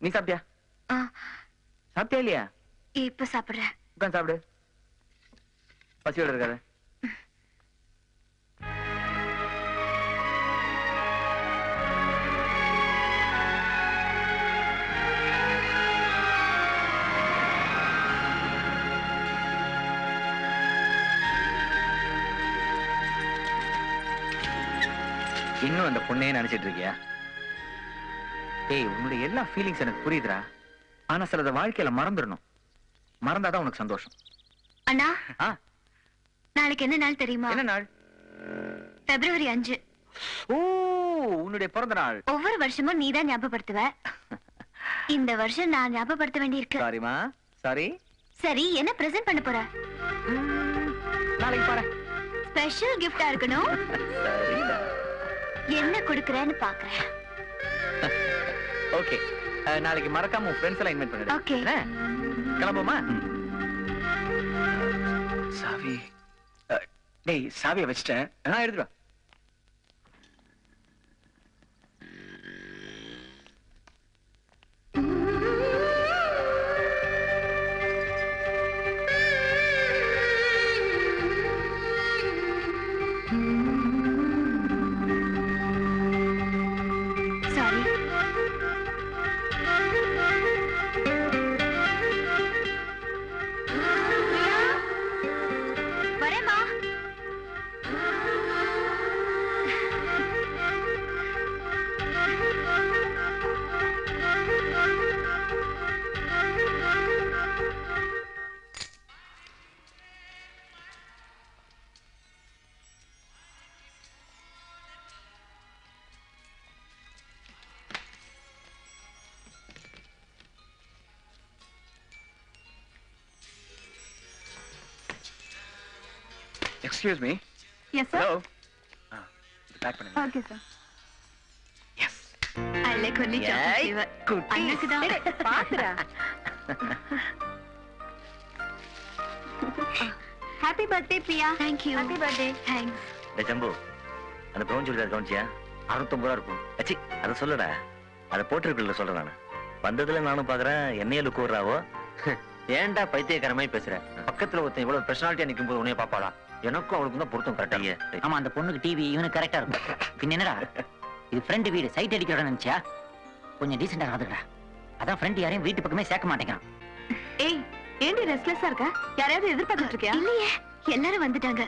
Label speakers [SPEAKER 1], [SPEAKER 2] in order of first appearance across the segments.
[SPEAKER 1] நீ சாப்பிட்டியா? சாப்பிட்டியா இல்லையா?
[SPEAKER 2] இப்ப சாப்பிடுறேன்.
[SPEAKER 1] உட்காந்து சாப்பிடு. பசியோட இருக்காது. இன்னும் அந்த பொண்ணையே நினைச்சிட்டு இருக்கியா? ஏய், உன்னுடைய எல்லா ஃபீலிங்ஸ் எனக்கு புரியுதுடா. ஆனா சிலத வாழ்க்கையில மறந்துடணும். மறந்தாதான் உனக்கு சந்தோஷம்.
[SPEAKER 2] அண்ணா, நாளைக்கு என்ன நாள் தெரியுமா?
[SPEAKER 1] என்ன நாள்?
[SPEAKER 2] February 5.
[SPEAKER 1] ஓ, உன்னுடைய பிறந்த நாள்.
[SPEAKER 2] ஒவ்வொரு வருஷமும் நீதான் ஞாபகப்படுத்துவ. இந்த வருஷம் நான் ஞாபகப்படுத்த வேண்டியிருக்கு.
[SPEAKER 1] சாரிமா, சாரி.
[SPEAKER 2] சரி, என்ன பிரசன்ட் பண்ண போற?
[SPEAKER 1] நாளைக்கு பாரு.
[SPEAKER 2] ஸ்பெஷல் கிஃப்டா இருக்கணும்.
[SPEAKER 1] சரிடா.
[SPEAKER 2] என்ன கொடுக்கறேன்னு பாக்குறேன்.
[SPEAKER 1] ஓகே, நாளைக்கு மறக்காம உன் ஃப்ரெண்ட்ஸ் எல்லாம் இன்வைட் பண்ணிடு.
[SPEAKER 2] ஓகே,
[SPEAKER 1] கிளம்புமா? சாவி. டேய், சாவியை வச்சிட்டேன். எடுத்துட்டு வா. Excuse me.
[SPEAKER 2] Yes, sir.
[SPEAKER 1] Hello. Pack பண்ணுங்க.
[SPEAKER 2] Okay, sir.
[SPEAKER 1] Yes.
[SPEAKER 2] I like only chocolate flavor. அண்ணாக்கு தான். பாத்துடா. Happy birthday, Priya. Thank you. Happy birthday. Thanks.
[SPEAKER 3] Jambu, அந்த ப்ரௌன் சுடிதார் கவுன்சியா? 650 ரூபா இருக்கும். அச்சி, அதை சொல்லடா. அதை போட்டிருக்கல சொல்றேன் நான். வந்ததுல நானும் பாக்குறேன், என்னையே லுக்கு விடுறாவோ. ஏன்டா பைத்தியக்காரமாய் பேசுற? பக்கத்துல ஒருத்தன் இவ்வளவு பெர்சனாலிட்டியா நிக்கும் போது உன்னைய பாப்பாளா? எனக்கும் அவளுக்கும் தான் பொருத்தம் கரெக்டாங்க.
[SPEAKER 4] ஆமா, அந்த பொண்ணுக்கு டிவி இவனுக்கு கரெக்டா இருக்கும். பின்ன என்னடா, இது ஃப்ரெண்ட் வீடு, சைட் அடிக்கிறோட நினைச்சா? கொஞ்சம் டீசெண்டா நடந்துக்கடா. அதான் ஃப்ரெண்ட் யாரையும் வீட்டு பக்கமே சேர்க்க மாட்டேங்கிறான்.
[SPEAKER 2] ஏய், ஏண்டி ரெஸ்ட்லெஸ்ஸா இருக்க? யாரையாவது எதிர்பார்த்துட்டு இருக்கியா? இல்லையே, எல்லாரும் வந்துட்டாங்க.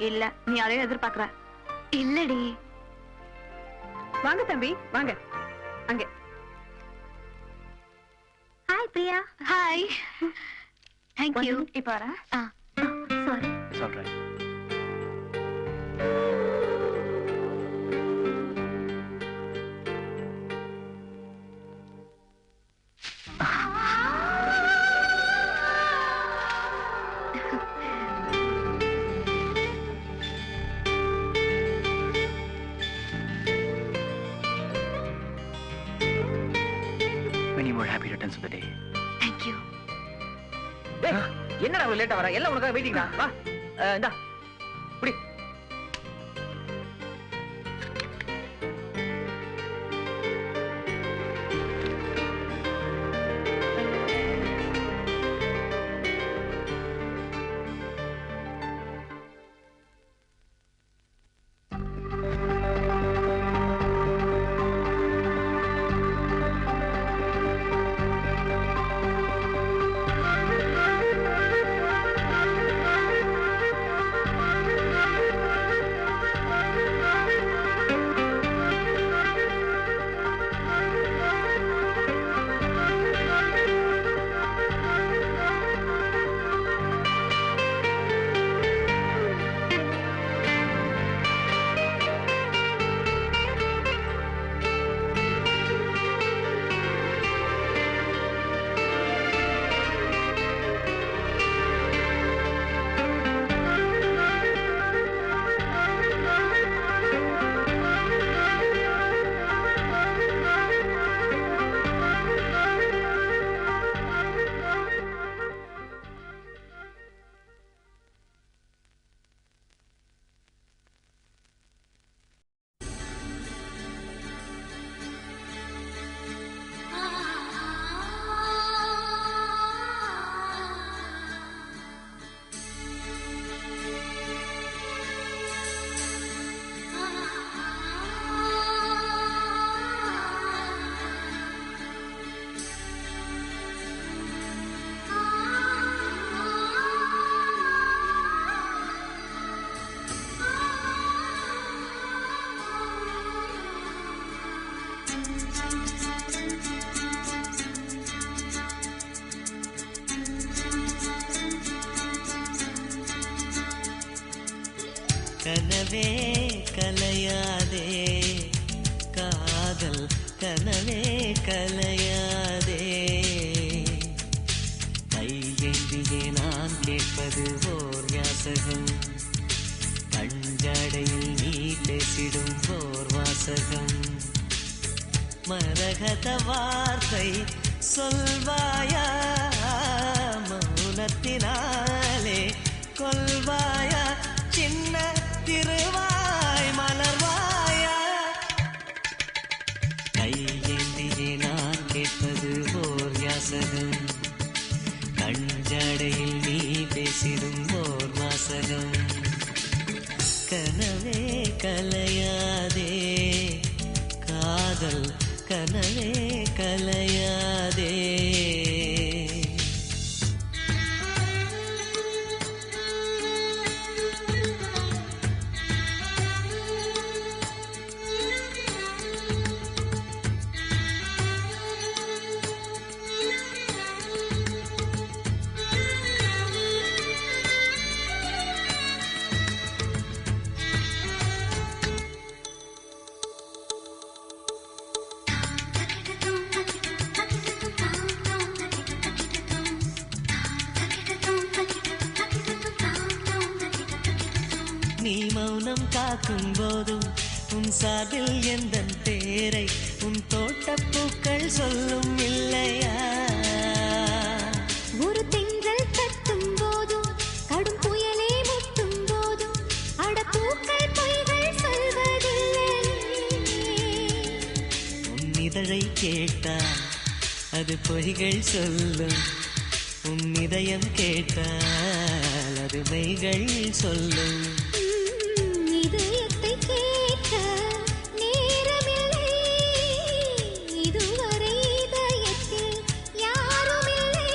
[SPEAKER 2] இல்ல, நீ யாரையும் எதிர்பார்க்கற? இல்லடி. வாங்க தம்பி, வாங்க. அங்க. Hi Priya. Hi. Thank you. இப்ப வரேன். Sorry.
[SPEAKER 1] Sorry. Many more happy returns of the day.
[SPEAKER 2] Thank you.
[SPEAKER 1] என்னடா அவ்வளவு லேட்டா வர? எல்லாம் உனக்காக வெயிட்டிங் தான். வா, இந்தா புடி.
[SPEAKER 5] கனவே கலையாதே காதல் கனவே கலையாதே கையெழுதியே நான் கேட்பது ஓர் யாசகம் கஞ்சாடையில் நீ பேசிடும் ஓர் வாசகம் மரகத வார்த்தை சொல்வாயா மௌனத்தினாலே கொல்வாயா சின்ன திருவாய் மலர்வாயா கையேந்தியே நான் கேட்பது ஓர் யாசகம் கஞ்சாடையில் நீ பேசிடும் ஓர் வாசகம் கனவே கலையாதே காதல் கனவே கலையாதே நீ மௌனம் காக்கும் போதும் உன் சாதில் எந்த பேரை உன் தோட்டப்பூக்கள் சொல்லும் இல்லையா
[SPEAKER 2] ஒரு தென்றல் தட்டும் போதும் கடும் புயலே முட்டும் போதும் அட பூக்கள் பொய்கள் சொல்வதில்லை
[SPEAKER 5] உன் இதழை கேட்டால் அது பொய்கள் சொல்லும் உன் இதயம் கேட்டால் அது மெய்கள் சொல்லும்
[SPEAKER 2] இதயத்தை கேட்க நேரமில்லை இதுவரை இதயத்தில் யாரும் இல்லை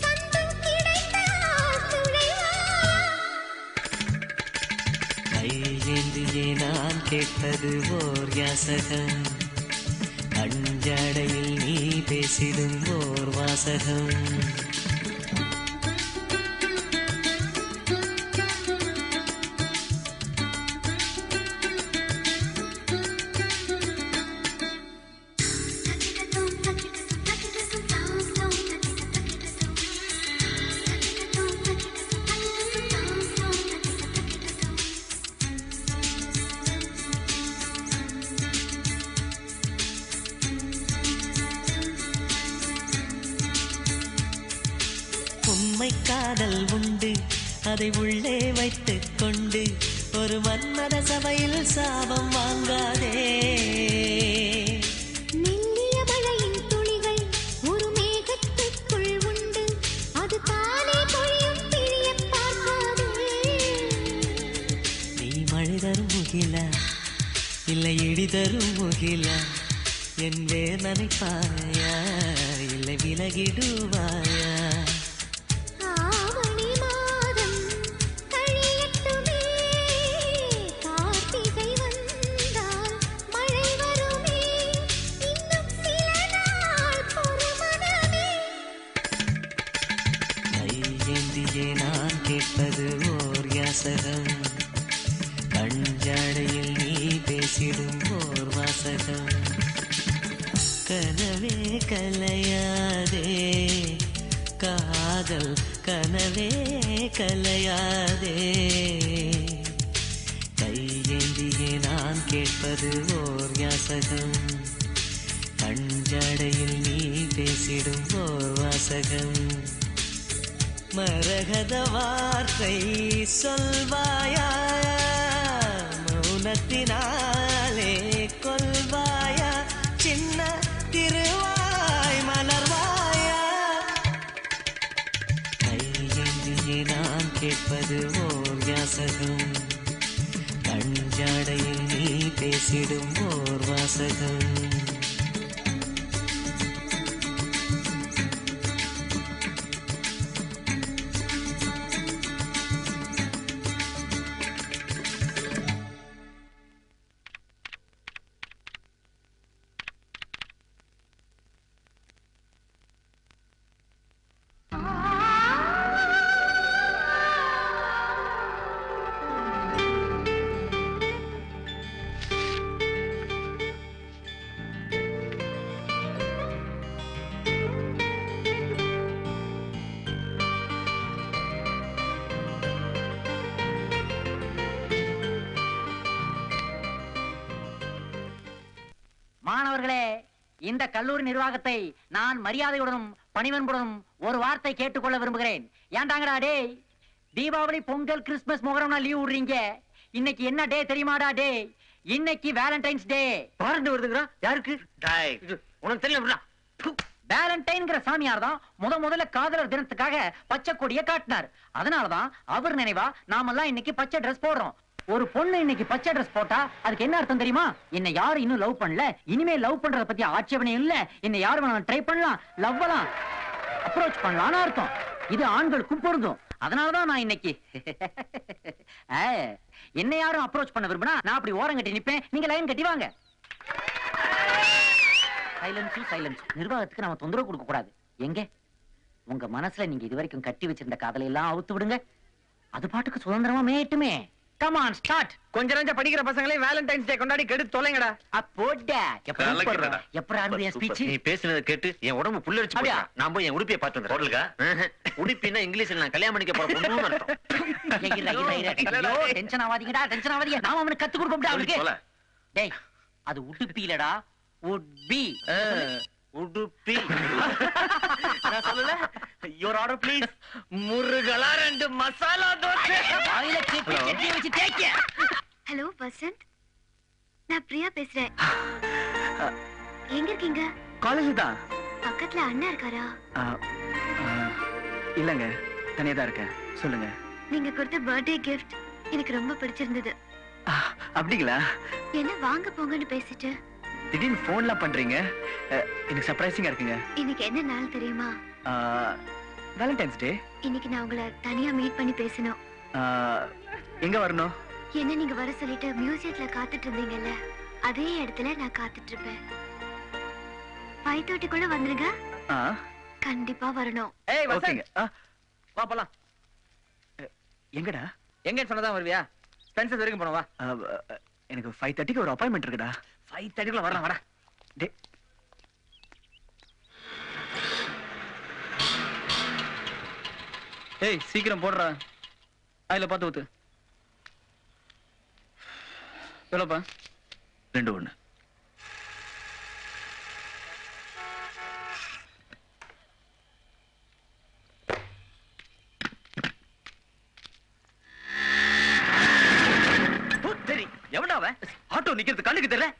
[SPEAKER 2] சந்தம் கிடைத்தால் துணைவாயா
[SPEAKER 5] கையேந்தியே நான் கேட்பது ஓர் யாசகம் கஞ்சாடையில் நீ பேசிடும் ஓர் வாசகம் உண்மை காதல் உண்டு அதை உள்ளே வைத்துக் கொண்டு ஒரு மன்மத சபையில் சாபம் வாங்காதே
[SPEAKER 2] மெல்லிய மழையின் துளிகள் ஒரு மேகத்துக்குள் உண்டு அது தானே பொழியும் பிழிய பார்க்காதே
[SPEAKER 5] நீ மழை தரும் முகிலா இல்லை இடி தரும் முகிலா என் வேர் நனைப்பாயா இல்லை விலகிடுவாயா
[SPEAKER 2] ஆவணி மாதம் கழியட்டுமே கார்த்திகை வந்தால் மழை வருமே இன்னும் சில நாள் பொறுமனமே
[SPEAKER 5] கையேந்தியே நான் கேட்பது ஓர் யாசகம் கஞ்சாடையில் நீ பேசிடும் ஓர் வாசகம் கனவே கலையாதே காதல் கனவே கலையாதே கையேந்தியே நான் கேட்பது ஓர் யாசகம் கஞ்சாடையில் நீ பேசிடும் ஓர் வாசகம் மரகத வார்த்தை சொல்வாயா மௌனத்தினாலே கொல்வாயா சின்ன திருவாய் மலர்வாயா கையெழுதியே நான் கேட்பது ஓர் யாசகம் கஞ்சாடையில் நீ பேசிடும் ஓர் வாசகம்
[SPEAKER 4] அவர்களே, இந்த கல்லூரி நிர்வாகத்தை நான் மரியாதையுடனும் பணிவன்புடனும் ஒரு வார்த்தை கேட்டுக்கொள்ள விரும்புகிறேன். ஏன்டாங்கடா டேய், தீபாவளி, பொங்கல், கிறிஸ்துமஸ், முகரம்னா லீவ் விடுறீங்க. இன்னைக்கு என்ன டே தெரியுமாடா டே? இன்னைக்கு வேலண்டைன்ஸ் டே.
[SPEAKER 3] பாரண்டு வருதுங்கறா யாருக்கு? டேய் உனக்கு தெரியும்டா.
[SPEAKER 4] வேலண்டைன்ங்கிற சாமியார் தான் முதல்ல காதலர் தினத்துக்காக பச்சை கொடியை காட்டினார். அதனாலதான் அவர் நினைவா நாமெல்லாம் இன்னைக்கு பச்சை ட்ரெஸ் போடுறோம். ஒரு பொண்ணு இன்னைக்கு பச்சை ட்ரெஸ் போட்டா அதுக்கு என்ன அர்த்தம் தெரியுமா? என்ன யாரும் இன்னும் லவ் பண்ணல, இனிமே லவ் பண்றத பத்தி ஆட்சேபனை இல்ல, என்ன யாரும் வேணாலும் ட்ரை பண்ணலாம், லவ்வலாம் அப்ரோச் பண்ணலாம்னு அர்த்தம். இது ஆண்களுக்கும் பொருந்தும். அதனாலதான் நான் இன்னைக்கு என்ன யாரும் அப்ரோச் பண்ண விரும்பினா நான் அப்படி ஓரம் கட்டி நிப்பேன், நீங்க லைன் கட்டி வாங்க. சைலன்ஸ். நிர்வாகத்துக்கு நாம தொந்தரவு கொடுக்க கூடாது. எங்க உங்க மனசுல நீங்க இதுவரைக்கும் கட்டி வச்சிருந்த காதலை எல்லாம் அவுத்து விடுங்க. அது பாட்டுக்கு சுதந்திரமா மேட்டுமே. Come on start.
[SPEAKER 1] கொஞ்ச நஞ்ச படிக்கிற பசங்களே வேலண்டைன்ஸ் டே கொண்டாடி கெடுத்து தொலைங்கடா.
[SPEAKER 4] அப்போடா எப்பறா இருந்த ஸ்பீச்?
[SPEAKER 3] நீ பேசுனத கேட்டு என் உடம்பு புல்லரிச்சு போயா. நான் போய் என் உடுப்பியை பார்த்து வந்தேன். ஹோட்டலுக்கா? உடுப்பினா இங்கிலீஷ்ல நான் கல்யாணம் பண்ணிக்க போற பொண்ணுன்னு அர்த்தம்.
[SPEAKER 4] டென்ஷன் ஆவாதீங்கடா, டென்ஷன் ஆவாதீங்க. நாம அவனுக்கு கத்து கொடுப்போம்டா அவனுக்கு. டேய் அது உடுப்பிலடா, உட்பி.
[SPEAKER 3] உடுப்பி. நான் சொல்லல. Your order please. முருகலா 2 மசாலா தோசை.
[SPEAKER 4] வாயில கெட்டி வச்சு தேய்க்க.
[SPEAKER 2] ஹலோ வசந்த், நான் பிரியா பேசுறேன். எங்க இருக்கீங்க?
[SPEAKER 1] காலேஜ் தான்.
[SPEAKER 2] பக்கத்துல அண்ணா இருக்காரா?
[SPEAKER 1] இல்லங்க, தனியா தான் இருக்கேன். சொல்லுங்க.
[SPEAKER 2] நீங்க கொடுத்த பர்த்டே கிஃப்ட் எனக்கு ரொம்ப பிடிச்சிருந்தது.
[SPEAKER 1] அப்படிங்களா?
[SPEAKER 2] என்ன வாங்க போங்கன்னு பேசிட்டு
[SPEAKER 1] திடீர்னு போன்லாம் பண்றீங்க, எனக்கு சர்ப்ரைசிங்கா இருக்குங்க.
[SPEAKER 2] இன்னைக்கு என்ன நாள் தெரியுமா?
[SPEAKER 1] வேலண்டைன்ஸ் டே.
[SPEAKER 2] இன்னைக்கு நான் உங்களை தனியா மீட் பண்ணி பேசணும்.
[SPEAKER 1] எங்க வரணும்?
[SPEAKER 2] என்ன நீங்க வர சொல்லிட்டு மியூசியத்துல காத்துட்டு இருந்தீங்கல்ல, அதே இடத்துல நான் காத்துட்டு இருப்பேன். 5:30 வந்துருங்க. கண்டிப்பா வரணும்.
[SPEAKER 1] ஏய் வசந்த், வா போலாம். எங்கடா? எங்கன்னு சொன்னதான் வருவியா? ஸ்பென்சர் வரைக்கும் போனோம் வா. எனக்கு 5:30 ஒரு அப்பாயின்மெண்ட் இருக்குடா. 5:30 வரலாம் வாடா. டே ஏய் சீக்கிரம் போடுறா. அதுல பார்த்து ஊத்து. எவ்வளோப்பா? 2:1. சரி எவன்டா அவன்? ஆட்டோ நிக்கிறது கண்ணுக்கு தெரியல.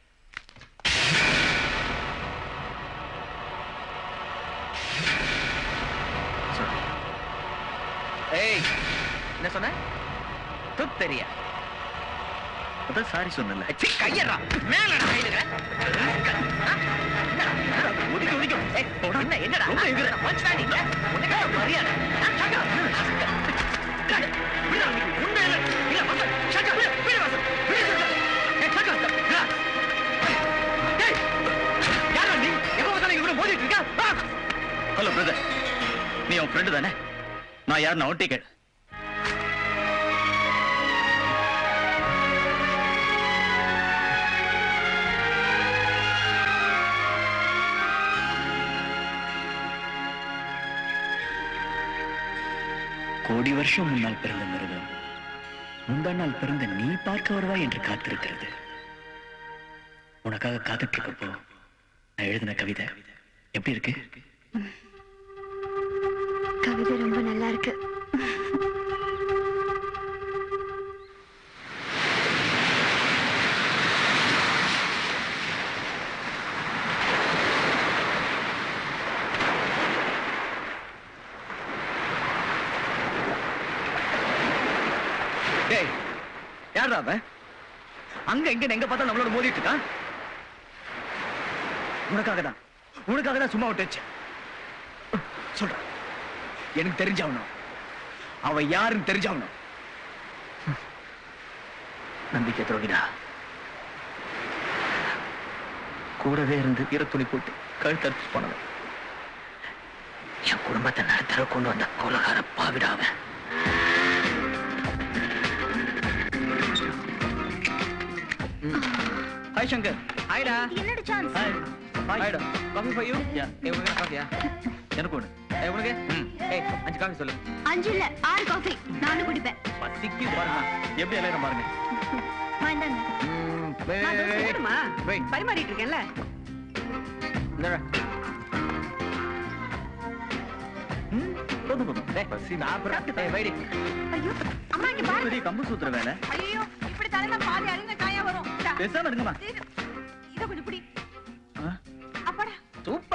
[SPEAKER 1] ஏய் என்ன சொன்ன? தெரியா? அதான் சாரி சொன்னல. கையறா மேலடா கையில. ஒதுக்கி ஒதுக்கி. ஏய் என்ன என்னடா? ரொம்ப எங்கற மச்சான் நீங்க. உனக்கு மரியாதை. சக்கா. விடு உன்னை இல்ல மச்சான். சக்கா விடு மச்சான். விடு சக்கா. ஏய் சக்கா. ஏய் யாரா நீ? எப்ப வந்தாலும் இவர மோதிட்டு இருக்க? Hello brother. நீ உன் ஃப்ரெண்ட் தானே? நான் யார் நான் டிக்கெட். கோடி வருஷம் முன்னால் பிறந்த மிருகம் முந்தா நாள் பிறந்த நீ பார்க்க வருவாய் என்று காத்திருக்கிறது. உனக்காக காத்துட்டு இருக்கப்போ நான் எழுதின கவிதை எப்படி இருக்கு?
[SPEAKER 2] கவிதை ரொம்ப நல்லா இருக்கு.
[SPEAKER 1] டேய் யாரா அவன்? அங்க எங்க எங்க பார்த்தா நம்மளோட மோதிட்டு இருக்கான். உனக்காக தான் சும்மா விட்டுச்சு. சொல்ற எனக்கு தெரிஞ்சாவணும். அவன் யாருன்னு தெரிஞ்சாவணும். நம்பிக்கை துரோகிடா. கூடவே இருந்து ஈர துணி போட்டு கழுத்தறுத்து போனவன். என் குடும்பத்தை நடத்தர கொண்டு வந்த கொலகார பாவிடாவன். ஹாய் சங்கர். ஹாய்டா.
[SPEAKER 2] என்னோட சான்ஸ்.
[SPEAKER 1] ஹாய்டா. Coffee for you. யா. உனக்கு காஃபியா? எனக்கு ஒண்ணு. உனக்கு? ஏய் 5 காஃபி சொல்லு.
[SPEAKER 2] 5 இல்ல 6 காஃபி. நானும் குடிப்பேன்.
[SPEAKER 1] பசிக்கு பாருங்க. எப்படி எல்லாம் பாருங்க.
[SPEAKER 2] வேண்டாங்க.
[SPEAKER 1] பரிமாறிட்டு இருக்கேன்ல. போதும் போதும். டேய், ஏய், வைடி.
[SPEAKER 2] ஐயோ அம்மா இங்க பாருங்க.
[SPEAKER 1] பெரிய கம்பு சூத்திர வேலை.
[SPEAKER 2] ஐயோ இப்படி தலையில பாதி அழுந்த காயா வரும்.
[SPEAKER 1] பேசாம இருங்கம்மா.
[SPEAKER 2] இத கொஞ்சம் பிடி.
[SPEAKER 1] ஆ,
[SPEAKER 2] அப்பாடா.
[SPEAKER 1] சூப்பர்.